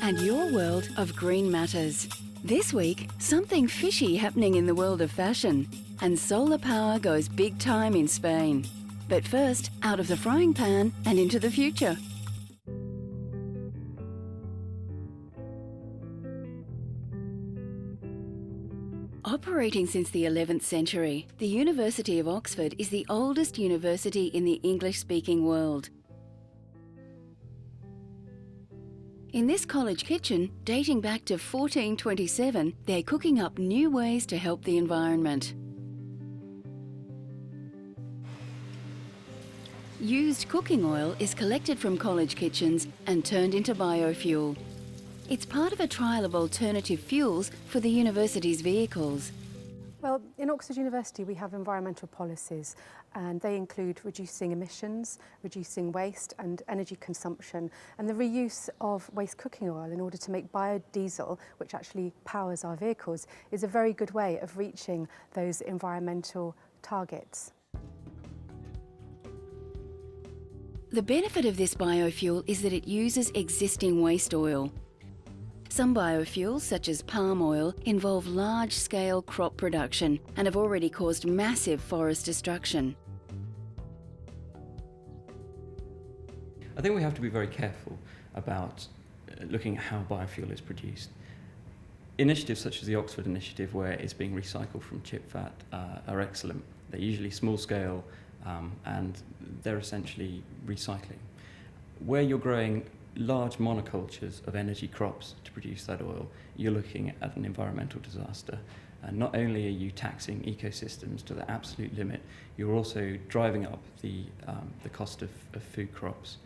and your world of green matters. This week, something fishy happening in the world of fashion, and solar power goes big time in Spain. But first, out of the frying pan and into the future. Operating since the 11th century, the University of Oxford is the oldest university in the English-speaking world. In this college kitchen, dating back to 1427, they're cooking up new ways to help the environment. Used cooking oil is collected from college kitchens and turned into biofuel. It's part of a trial of alternative fuels for the university's vehicles. Well, in Oxford University we have environmental policies, and they include reducing emissions, reducing waste and energy consumption, and the reuse of waste cooking oil in order to make biodiesel, which actually powers our vehicles, is a very good way of reaching those environmental targets. The benefit of this biofuel is that it uses existing waste oil. Some biofuels, such as palm oil, involve large-scale crop production and have already caused massive forest destruction. I think we have to be very careful about looking at how biofuel is produced. Initiatives such as the Oxford Initiative, where it's being recycled from chip fat, are excellent. They're usually small-scale and they're essentially recycling. Where you're growing large monocultures of energy crops to produce that oil, you're looking at an environmental disaster. And not only are you taxing ecosystems to the absolute limit, you're also driving up the cost of food crops,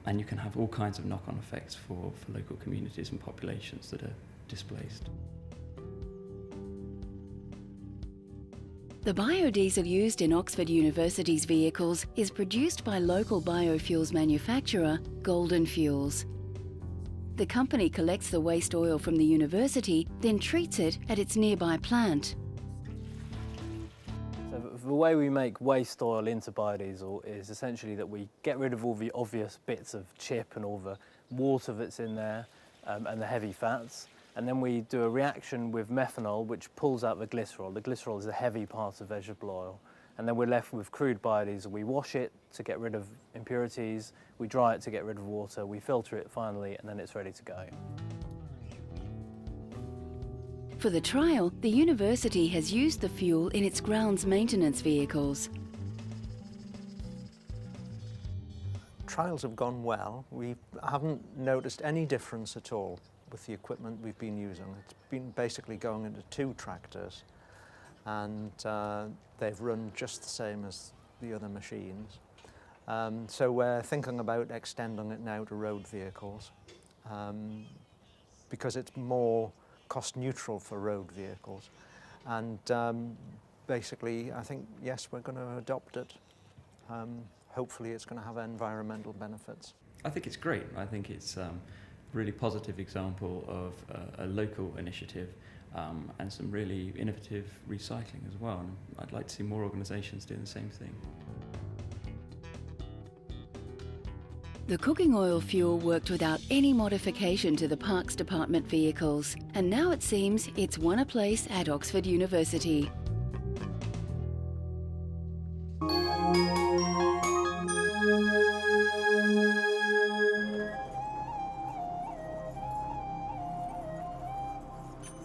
and you can have all kinds of knock-on effects for local communities and populations that are displaced. The biodiesel used in Oxford University's vehicles is produced by local biofuels manufacturer Golden Fuels. The company collects the waste oil from the university, then treats it at its nearby plant. So the way we make waste oil into biodiesel is essentially that we get rid of all the obvious bits of chip and all the water that's in there and the heavy fats. And then we do a reaction with methanol, which pulls out the glycerol. The glycerol is the heavy part of vegetable oil. And then we're left with crude biodiesel. We wash it to get rid of impurities, we dry it to get rid of water, we filter it finally, and then it's ready to go. For the trial, the university has used the fuel in its grounds maintenance vehicles. Trials have gone well. We haven't noticed any difference at all with the equipment we've been using. It's been basically going into 2 tractors, and they've run just the same as the other machines. So we're thinking about extending it now to road vehicles because it's more cost neutral for road vehicles. And basically, I think, yes, we're going to adopt it. Hopefully it's going to have environmental benefits. I think it's great. I think it's really positive example of a local initiative and some really innovative recycling as well. And I'd like to see more organisations doing the same thing. The cooking oil fuel worked without any modification to the Parks Department vehicles, and now it seems it's won a place at Oxford University.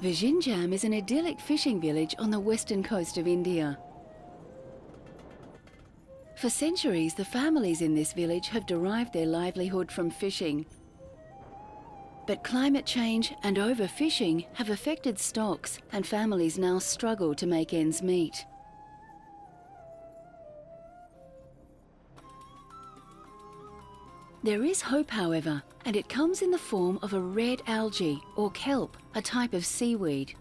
Vizhinjam is an idyllic fishing village on the western coast of India. For centuries, the families in this village have derived their livelihood from fishing. But climate change and overfishing have affected stocks, and families now struggle to make ends meet. There is hope, however, and it comes in the form of a red algae, or kelp, a type of seaweed.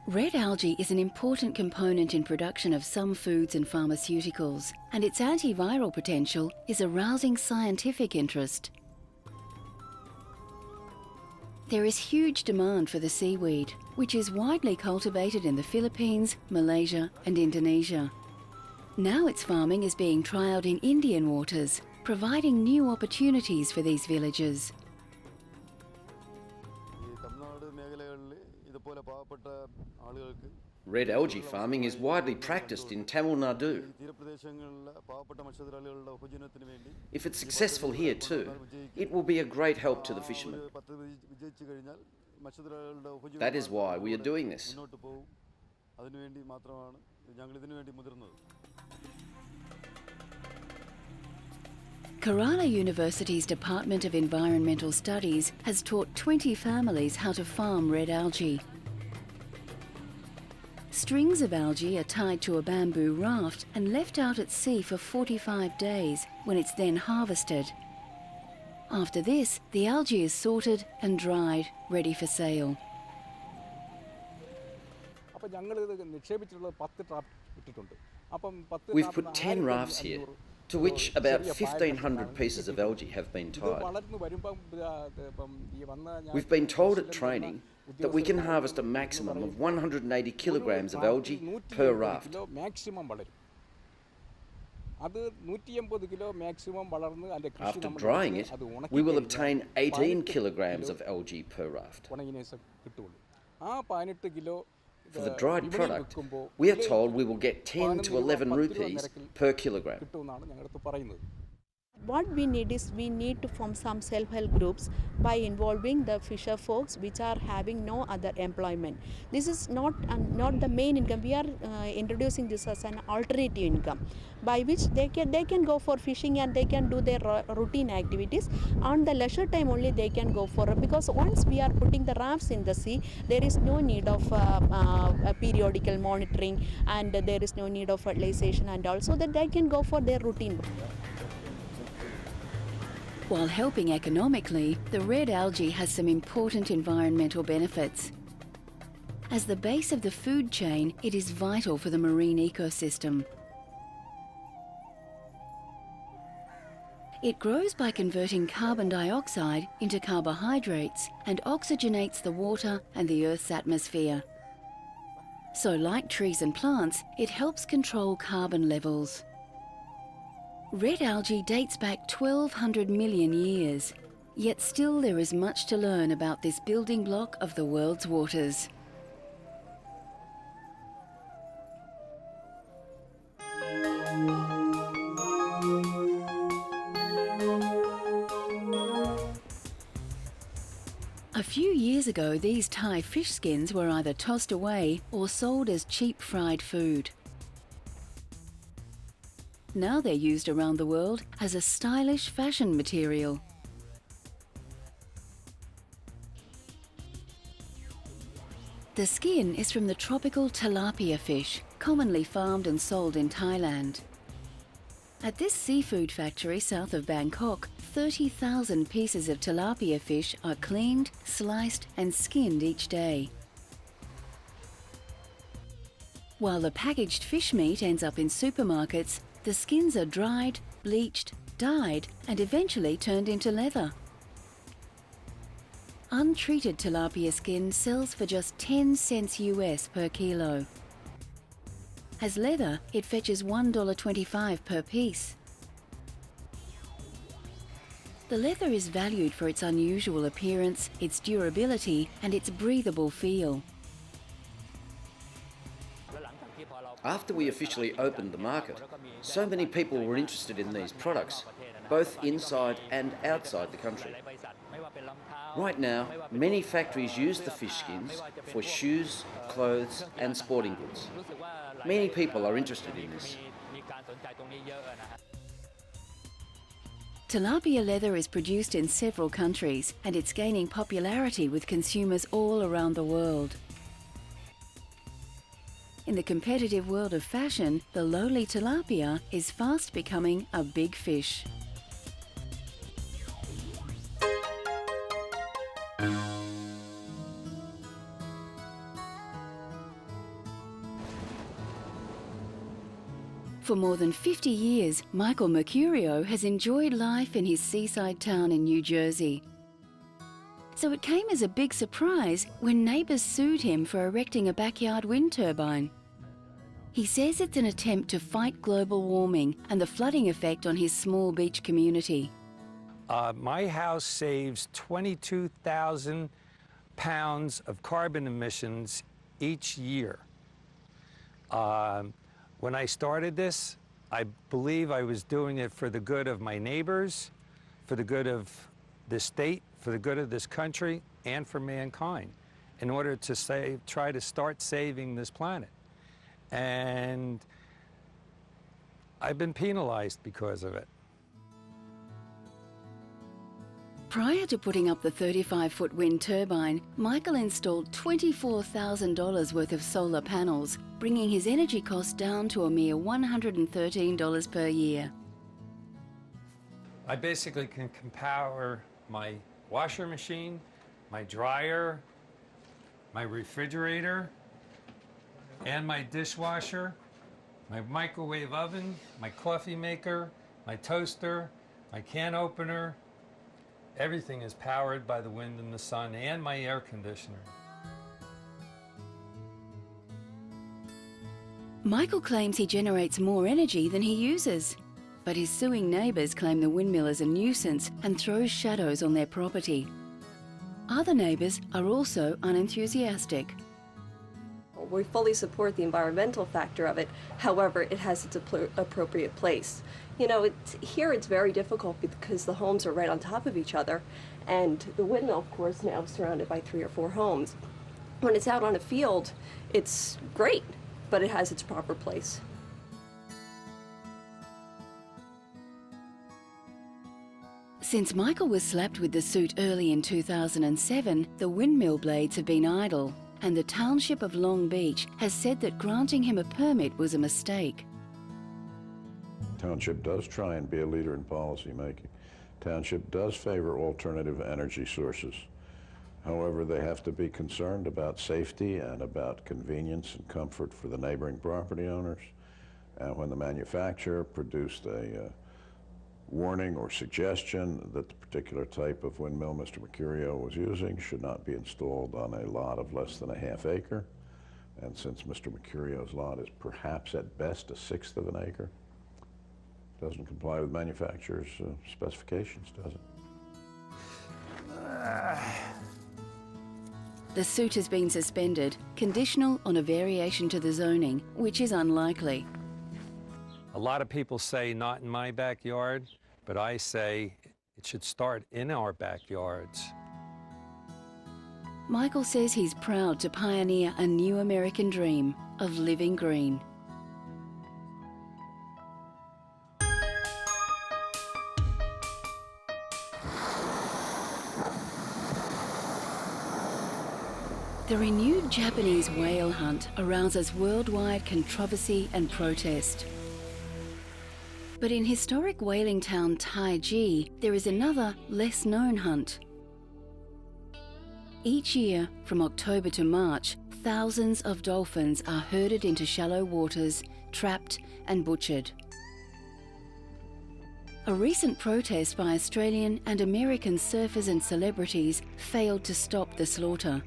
Red algae is an important component in production of some foods and pharmaceuticals, and its antiviral potential is arousing scientific interest. There is huge demand for the seaweed, which is widely cultivated in the Philippines, Malaysia and Indonesia. Now its farming is being trialled in Indian waters, providing new opportunities for these villagers. Red algae farming is widely practiced in Tamil Nadu. If it's successful here too, it will be a great help to the fishermen. That is why we are doing this. Kerala University's Department of Environmental Studies has taught 20 families how to farm red algae. Strings of algae are tied to a bamboo raft and left out at sea for 45 days, when it's then harvested. After this, the algae is sorted and dried, ready for sale. We've put 10 rafts here, to which about 1,500 pieces of algae have been tied. We've been told at training that we can harvest a maximum of 180 kilograms of algae per raft. After drying it, we will obtain 18 kilograms of algae per raft. For the dried product, we are told we will get 10 to 11 rupees per kilogram. What we need is we need to form some self-help groups by involving the fisher folks which are having no other employment. This is not the main income. We are introducing this as an alternative income by which they can go for fishing and they can do their routine activities. On the leisure time only they can go for it, because once we are putting the rafts in the sea, there is no need of periodical monitoring, and there is no need of fertilization, and also that they can go for their routine. While helping economically, the red algae has some important environmental benefits. As the base of the food chain, it is vital for the marine ecosystem. It grows by converting carbon dioxide into carbohydrates and oxygenates the water and the Earth's atmosphere. So, like trees and plants, it helps control carbon levels. Red algae dates back 1,200 million years, yet still there is much to learn about this building block of the world's waters. A few years ago, these Thai fish skins were either tossed away or sold as cheap fried food. Now they're used around the world as a stylish fashion material. The skin is from the tropical tilapia fish, commonly farmed and sold in Thailand. At this seafood factory south of Bangkok, 30,000 pieces of tilapia fish are cleaned, sliced and skinned each day. While the packaged fish meat ends up in supermarkets, the skins are dried, bleached, dyed and eventually turned into leather. Untreated tilapia skin sells for just 10 cents US per kilo. As leather, it fetches $1.25 per piece. The leather is valued for its unusual appearance, its durability and its breathable feel. After we officially opened the market, so many people were interested in these products, both inside and outside the country. Right now, many factories use the fish skins for shoes, clothes and sporting goods. Many people are interested in this. Tilapia leather is produced in several countries and it's gaining popularity with consumers all around the world. In the competitive world of fashion, the lowly tilapia is fast becoming a big fish. For more than 50 years, Michael Mercurio has enjoyed life in his seaside town in New Jersey. So it came as a big surprise when neighbours sued him for erecting a backyard wind turbine. He says it's an attempt to fight global warming and the flooding effect on his small beach community. My house saves 22,000 pounds of carbon emissions each year. When I started this, I believe I was doing it for the good of my neighbors, for the good of the state, for the good of this country, and for mankind, in order to try to start saving this planet. And I've been penalized because of it. Prior to putting up the 35-foot wind turbine, Michael installed $24,000 worth of solar panels, bringing his energy costs down to a mere $113 per year. I basically can power my washer machine, my dryer, my refrigerator, and my dishwasher, my microwave oven, my coffee maker, my toaster, my can opener. Everything is powered by the wind and the sun, and my air conditioner. Michael claims he generates more energy than he uses, but his suing neighbours claim the windmill is a nuisance and throws shadows on their property. Other neighbours are also unenthusiastic. We fully support the environmental factor of it. However, it has its appropriate place. You know, here it's very difficult because the homes are right on top of each other, and the windmill, of course, now is surrounded by 3 or 4 homes. When it's out on a field, it's great, but it has its proper place. Since Michael was slapped with the suit early in 2007, the windmill blades have been idle, and the township of Long Beach has said that granting him a permit was a mistake. Township does try and be a leader in policy making. Township does favor alternative energy sources. However, they have to be concerned about safety and about convenience and comfort for the neighboring property owners. And when the manufacturer produced a warning or suggestion that the particular type of windmill Mr. Mercurio was using should not be installed on a lot of less than a ½ acre, and since Mr. Mercurio's lot is perhaps at best 1/6 of an acre, doesn't comply with manufacturer's specifications, does it? The suit has been suspended, conditional on a variation to the zoning, which is unlikely. A lot of people say not in my backyard, but I say it should start in our backyards. Michael says he's proud to pioneer a new American dream of living green. The renewed Japanese whale hunt arouses worldwide controversy and protest. But in historic whaling town Taiji, there is another, less-known hunt. Each year, from October to March, thousands of dolphins are herded into shallow waters, trapped and butchered. A recent protest by Australian and American surfers and celebrities failed to stop the slaughter.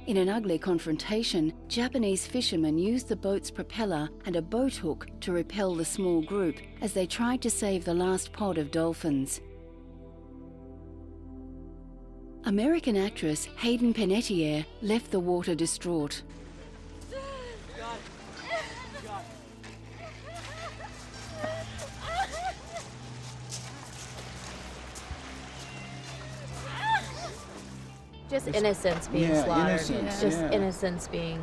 In an ugly confrontation, Japanese fishermen used the boat's propeller and a boat hook to repel the small group as they tried to save the last pod of dolphins. American actress Hayden Panettiere left the water distraught. Just innocence being slaughtered. Innocence being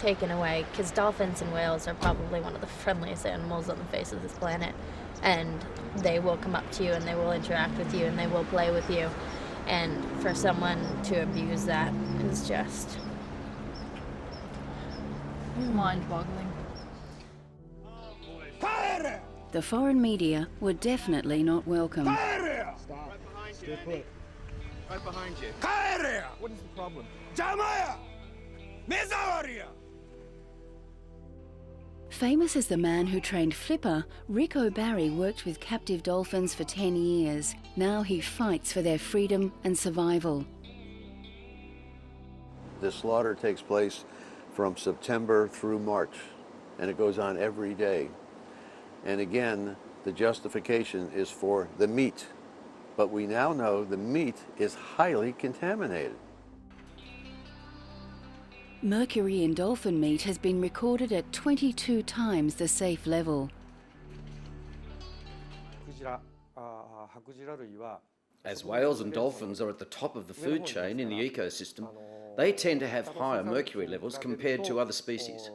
taken away. Because dolphins and whales are probably one of the friendliest animals on the face of this planet. And they will come up to you and they will interact with you and they will play with you. And for someone to abuse that is just mind-boggling. The foreign media were definitely not welcome. Stop. Stay put. Right behind you. What is the problem? Famous as the man who trained Flipper, Rick O'Barry worked with captive dolphins for 10 years. Now he fights for their freedom and survival. The slaughter takes place from September through March, and it goes on every day. And again, the justification is for the meat. But we now know the meat is highly contaminated. Mercury in dolphin meat has been recorded at 22 times the safe level. As whales and dolphins are at the top of the food chain in the ecosystem, they tend to have higher mercury levels compared to other species.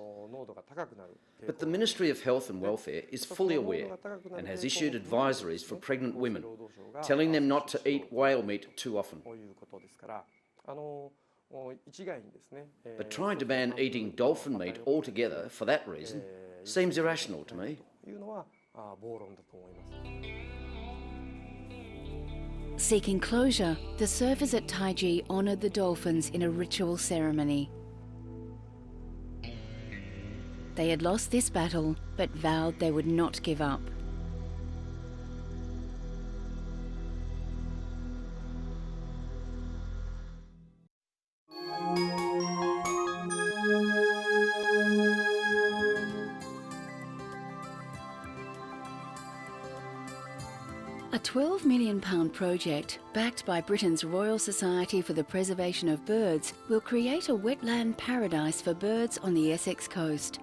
But the Ministry of Health and Welfare is fully aware and has issued advisories for pregnant women, telling them not to eat whale meat too often. But trying to ban eating dolphin meat altogether for that reason seems irrational to me. Seeking closure, the surfers at Taiji honoured the dolphins in a ritual ceremony. They had lost this battle, but vowed they would not give up. A £12 million project, backed by Britain's Royal Society for the Preservation of Birds, will create a wetland paradise for birds on the Essex coast.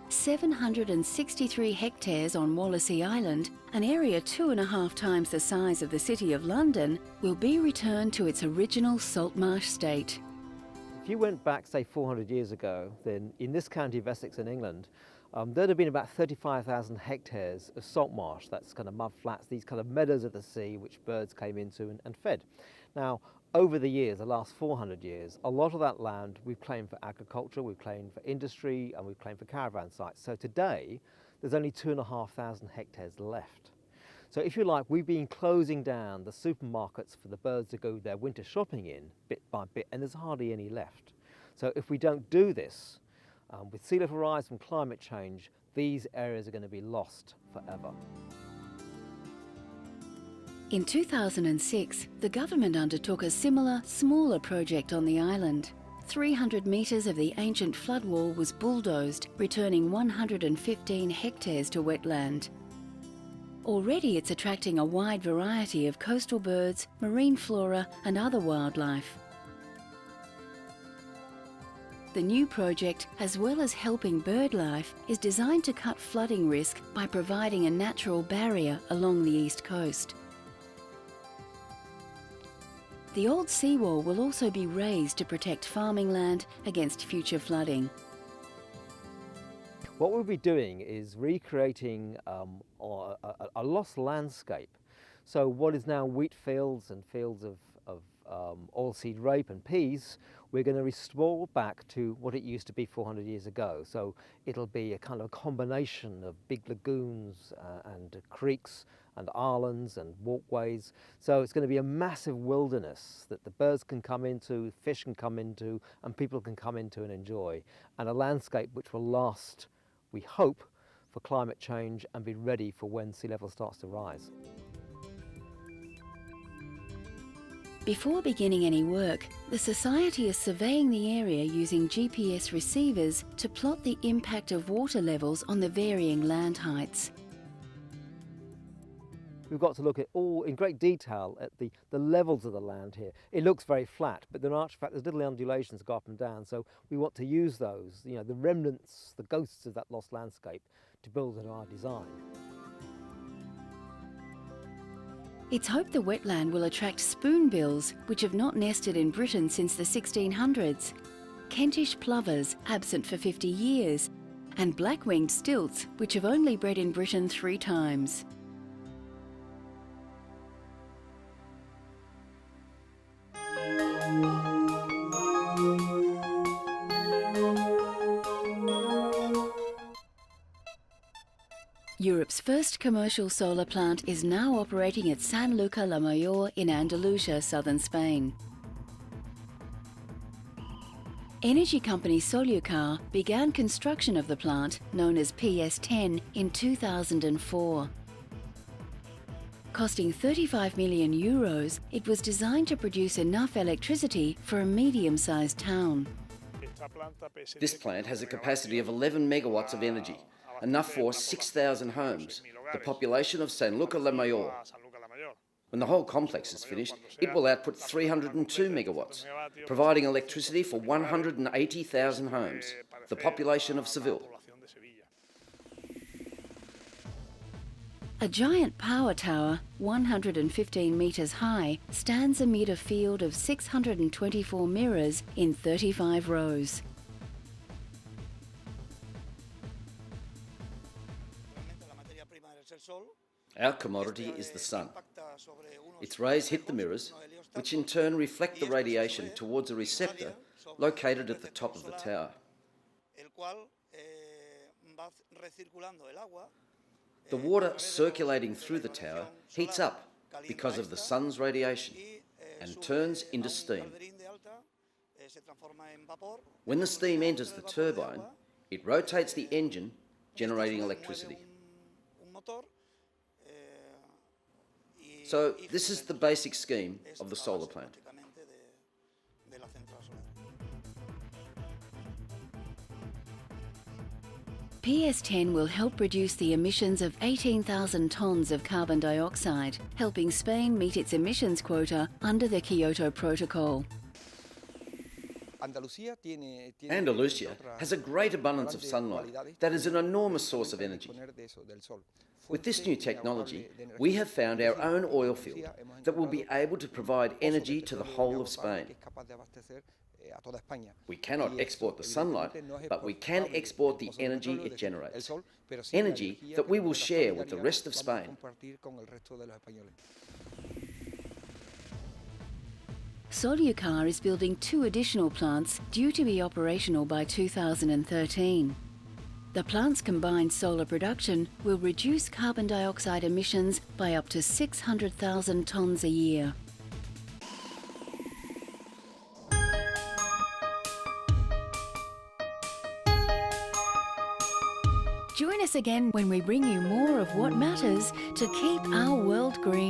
763 hectares on Wallasey Island, an area 2.5 times the size of the City of London, will be returned to its original salt marsh state. If you went back, say, 400 years ago, then in this county of Essex in England, there'd have been about 35,000 hectares of salt marsh. That's kind of mud flats, these kind of meadows of the sea which birds came into and fed. Now, over the years, the last 400 years, a lot of that land we've claimed for agriculture, we've claimed for industry, and we've claimed for caravan sites. So today, there's only 2,500 hectares left. So if you like, we've been closing down the supermarkets for the birds to go their winter shopping in, bit by bit, and there's hardly any left. So if we don't do this, with sea level rise from climate change, these areas are going to be lost forever. In 2006, the government undertook a similar, smaller project on the island. 300 metres of the ancient flood wall was bulldozed, returning 115 hectares to wetland. Already it's attracting a wide variety of coastal birds, marine flora and other wildlife. The new project, as well as helping bird life, is designed to cut flooding risk by providing a natural barrier along the east coast. The old seawall will also be raised to protect farming land against future flooding. What we'll be doing is recreating a lost landscape. So what is now wheat fields and fields of oilseed rape and peas, we're going to restore back to what it used to be 400 years ago. So it'll be a kind of combination of big lagoons and creeks and islands and walkways. So it's going to be a massive wilderness that the birds can come into, fish can come into, and people can come into and enjoy. And a landscape which will last, we hope, for climate change and be ready for when sea level starts to rise. Before beginning any work, the Society is surveying the area using GPS receivers to plot the impact of water levels on the varying land heights. We've got to look at all in great detail at the levels of the land here. It looks very flat, but in actual fact there's little undulations go up and down, so we want to use those, you know, the remnants, the ghosts of that lost landscape to build into our design. It's hoped the wetland will attract spoonbills, which have not nested in Britain since the 1600s, Kentish plovers, absent for 50 years, and black-winged stilts, which have only bred in Britain 3 times. Europe's first commercial solar plant is now operating at Sanlúcar la Mayor in Andalusia, southern Spain. Energy company Solucar began construction of the plant, known as PS10, in 2004. Costing €35 million, it was designed to produce enough electricity for a medium-sized town. This plant has a capacity of 11 megawatts of energy, enough for 6,000 homes, the population of Sanlúcar la Mayor. When the whole complex is finished, it will output 302 megawatts, providing electricity for 180,000 homes, the population of Seville. A giant power tower, 115 metres high, stands amid a field of 624 mirrors in 35 rows. Our commodity is the sun. Its rays hit the mirrors, which in turn reflect the radiation towards a receptor located at the top of the tower. The water circulating through the tower heats up because of the sun's radiation and turns into steam. When the steam enters the turbine, it rotates the engine, generating electricity. So this is the basic scheme of the solar plant. PS10 will help reduce the emissions of 18,000 tonnes of carbon dioxide, helping Spain meet its emissions quota under the Kyoto Protocol. Andalusia has a great abundance of sunlight that is an enormous source of energy. With this new technology, we have found our own oil field that will be able to provide energy to the whole of Spain. We cannot export the sunlight, but we can export the energy it generates. Energy that we will share with the rest of Spain. Solucar is building 2 additional plants due to be operational by 2013. The plant's combined solar production will reduce carbon dioxide emissions by up to 600,000 tonnes a year. Join us again when we bring you more of what matters to keep our world green.